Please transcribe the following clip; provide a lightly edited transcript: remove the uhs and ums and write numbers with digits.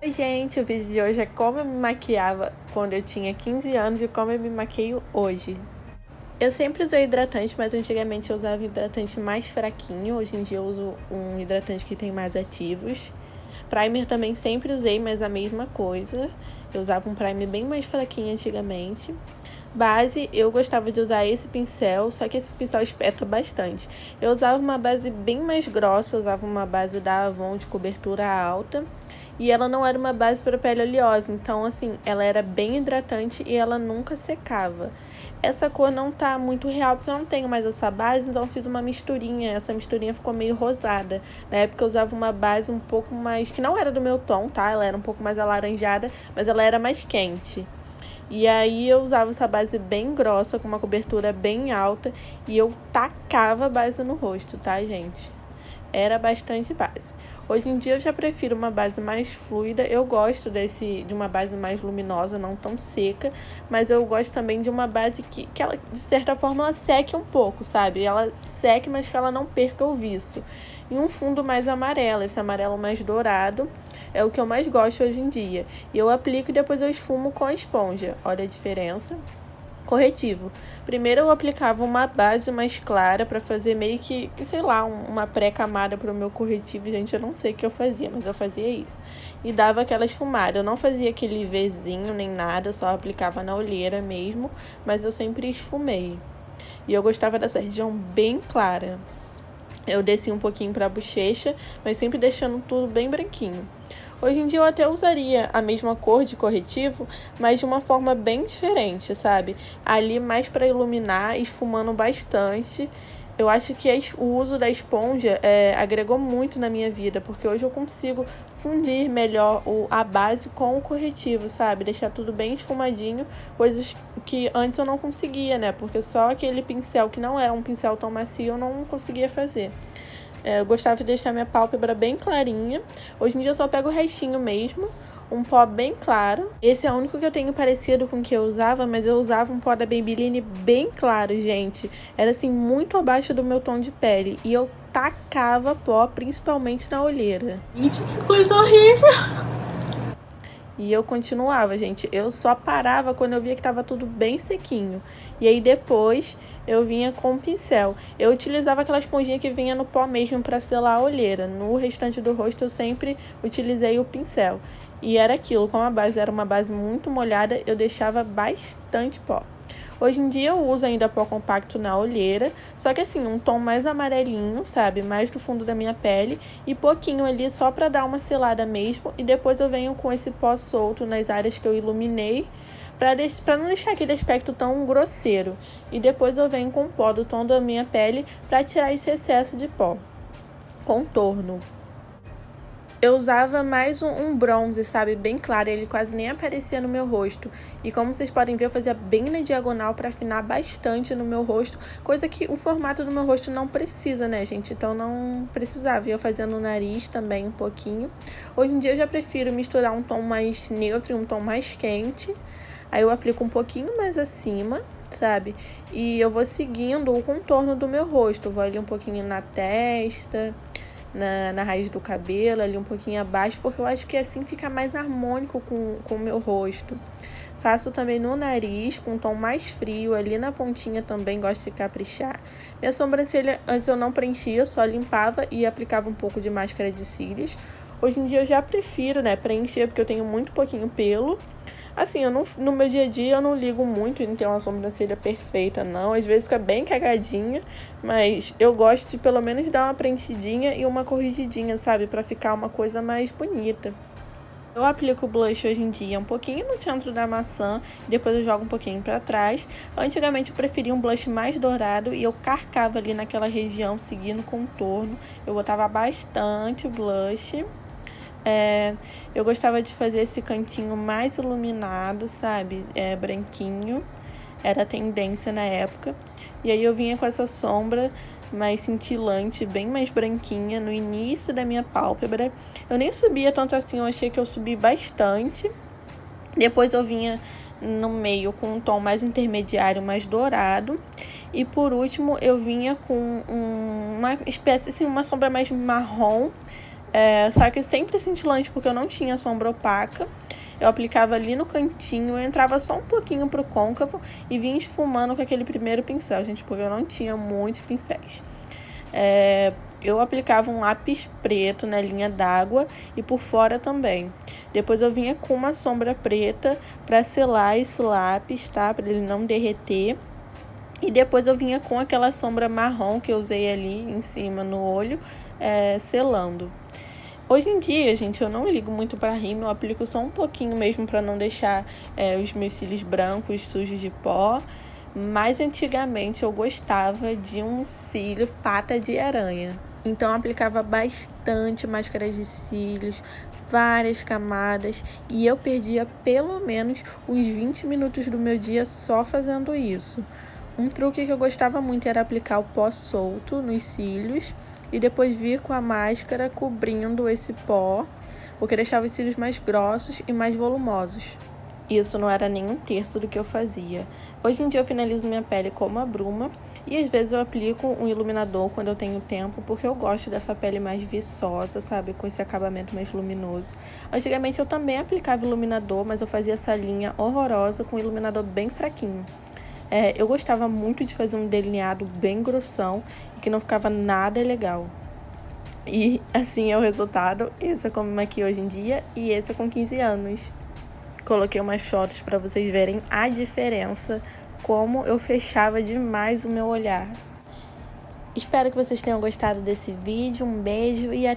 Oi, gente, o vídeo de hoje é como eu me maquiava quando eu tinha 15 anos e como eu me maqueio hoje. Eu sempre usei hidratante, mas antigamente eu usava hidratante mais fraquinho. Hoje em dia eu uso um hidratante que tem mais ativos. Primer também sempre usei, mas a mesma coisa. Eu usava um primer bem mais fraquinho antigamente. Base, eu gostava de usar esse pincel, só que esse pincel espeta bastante. Eu usava uma base bem mais grossa, eu usava uma base da Avon de cobertura alta. E ela não era uma base para pele oleosa, então assim, ela era bem hidratante e ela nunca secava. Essa cor não tá muito real porque eu não tenho mais essa base, então eu fiz uma misturinha. Essa misturinha ficou meio rosada. Na época eu usava uma base um pouco mais, que não era do meu tom, tá? Ela era um pouco mais alaranjada, mas ela era mais quente. E aí eu usava essa base bem grossa, com uma cobertura bem alta, e eu tacava a base no rosto, tá, gente? Era bastante base. Hoje em dia eu já prefiro uma base mais fluida. Eu gosto de uma base mais luminosa, não tão seca, mas eu gosto também de uma base que ela, de certa forma, ela seque um pouco, sabe? Ela seque, mas que ela não perca o viço. E um fundo mais amarelo, esse amarelo mais dourado, é o que eu mais gosto hoje em dia. E eu aplico e depois eu esfumo com a esponja. Olha a diferença. Corretivo. Primeiro eu aplicava uma base mais clara para fazer meio que, sei lá, uma pré-camada para o meu corretivo. Gente, eu não sei o que eu fazia, mas eu fazia isso. E dava aquela esfumada. Eu não fazia aquele Vzinho nem nada, só aplicava na olheira mesmo, mas eu sempre esfumei. E eu gostava dessa região bem clara. Eu desci um pouquinho para a bochecha, mas sempre deixando tudo bem branquinho. Hoje em dia eu até usaria a mesma cor de corretivo, mas de uma forma bem diferente, sabe? Ali mais para iluminar, esfumando bastante. Eu acho que o uso da esponja agregou muito na minha vida, porque hoje eu consigo fundir melhor a base com o corretivo, sabe? Deixar tudo bem esfumadinho, coisas que antes eu não conseguia, né? Porque só aquele pincel que não é um pincel tão macio eu não conseguia fazer. Eu gostava de deixar minha pálpebra bem clarinha. Hoje em dia eu só pego o restinho mesmo, um pó bem claro. Esse é o único que eu tenho parecido com o que eu usava, mas eu usava um pó da Maybelline bem claro, gente. Era assim, muito abaixo do meu tom de pele. E eu tacava pó, principalmente na olheira. Gente, que coisa horrível! E eu continuava, gente. Eu só parava quando eu via que tava tudo bem sequinho. E aí depois eu vinha com o pincel. Eu utilizava aquela esponjinha que vinha no pó mesmo para selar a olheira. No restante do rosto eu sempre utilizei o pincel. E era aquilo, como a base era uma base muito molhada, eu deixava bastante pó. Hoje em dia eu uso ainda pó compacto na olheira, só que assim, um tom mais amarelinho, sabe? Mais do fundo da minha pele e pouquinho ali só pra dar uma selada mesmo. E depois eu venho com esse pó solto nas áreas que eu iluminei, pra não deixar aquele aspecto tão grosseiro. E depois eu venho com o pó do tom da minha pele pra tirar esse excesso de pó. Contorno. Eu usava mais um bronze, sabe, bem claro, ele quase nem aparecia no meu rosto. E como vocês podem ver, eu fazia bem na diagonal para afinar bastante no meu rosto, coisa que o formato do meu rosto não precisa, né, gente? Então não precisava. E eu fazia no nariz também um pouquinho. Hoje em dia eu já prefiro misturar um tom mais neutro e um tom mais quente. Aí eu aplico um pouquinho mais acima, sabe? E eu vou seguindo o contorno do meu rosto. Eu vou ali um pouquinho na testa, na raiz do cabelo, ali um pouquinho abaixo, porque eu acho que assim fica mais harmônico com o meu rosto. Faço também no nariz, com um tom mais frio, ali na pontinha também gosto de caprichar. Minha sobrancelha, antes eu não preenchia, só limpava e aplicava um pouco de máscara de cílios. Hoje em dia eu já prefiro, né, preencher, porque eu tenho muito pouquinho pelo. Assim, no meu dia a dia eu não ligo muito em ter uma sobrancelha perfeita, não. Às vezes fica bem cagadinha, mas eu gosto de pelo menos dar uma preenchidinha e uma corrigidinha, sabe? Pra ficar uma coisa mais bonita. Eu aplico blush hoje em dia um pouquinho no centro da maçã, e depois eu jogo um pouquinho pra trás. Antigamente eu preferia um blush mais dourado e eu carcava ali naquela região, seguindo o contorno. Eu botava bastante blush. Eu gostava de fazer esse cantinho mais iluminado, sabe? Branquinho. Era a tendência na época. E aí eu vinha com essa sombra mais cintilante, bem mais branquinha, no início da minha pálpebra. Eu nem subia tanto assim, eu achei que eu subi bastante. Depois eu vinha no meio com um tom mais intermediário, mais dourado. E por último eu vinha com uma espécie, assim, uma sombra mais marrom, Só que sempre cintilante, porque eu não tinha sombra opaca. Eu aplicava ali no cantinho, eu entrava só um pouquinho pro côncavo e vinha esfumando com aquele primeiro pincel, gente, porque eu não tinha muitos pincéis. Eu aplicava um lápis preto na linha d'água e por fora também. Depois eu vinha com uma sombra preta para selar esse lápis, tá? Para ele não derreter. E depois eu vinha com aquela sombra marrom que eu usei ali em cima no olho, selando. Hoje em dia, gente, eu não ligo muito para rímel, eu aplico só um pouquinho mesmo para não deixar os meus cílios brancos sujos de pó. Mas antigamente eu gostava de um cílio pata de aranha. Então eu aplicava bastante máscara de cílios, várias camadas, e eu perdia pelo menos uns 20 minutos do meu dia só fazendo isso. Um truque que eu gostava muito era aplicar o pó solto nos cílios e depois vir com a máscara cobrindo esse pó, porque deixava os cílios mais grossos e mais volumosos. Isso não era nem um terço do que eu fazia. Hoje em dia eu finalizo minha pele com uma bruma e às vezes eu aplico um iluminador quando eu tenho tempo, porque eu gosto dessa pele mais viçosa, sabe? Com esse acabamento mais luminoso. Antigamente eu também aplicava iluminador, mas eu fazia essa linha horrorosa com um iluminador bem fraquinho. Eu gostava muito de fazer um delineado bem grossão e que não ficava nada legal. E assim é o resultado. Esse é como me maquio hoje em dia e esse é com 15 anos. Coloquei umas fotos para vocês verem a diferença, como eu fechava demais o meu olhar. Espero que vocês tenham gostado desse vídeo. Um beijo e até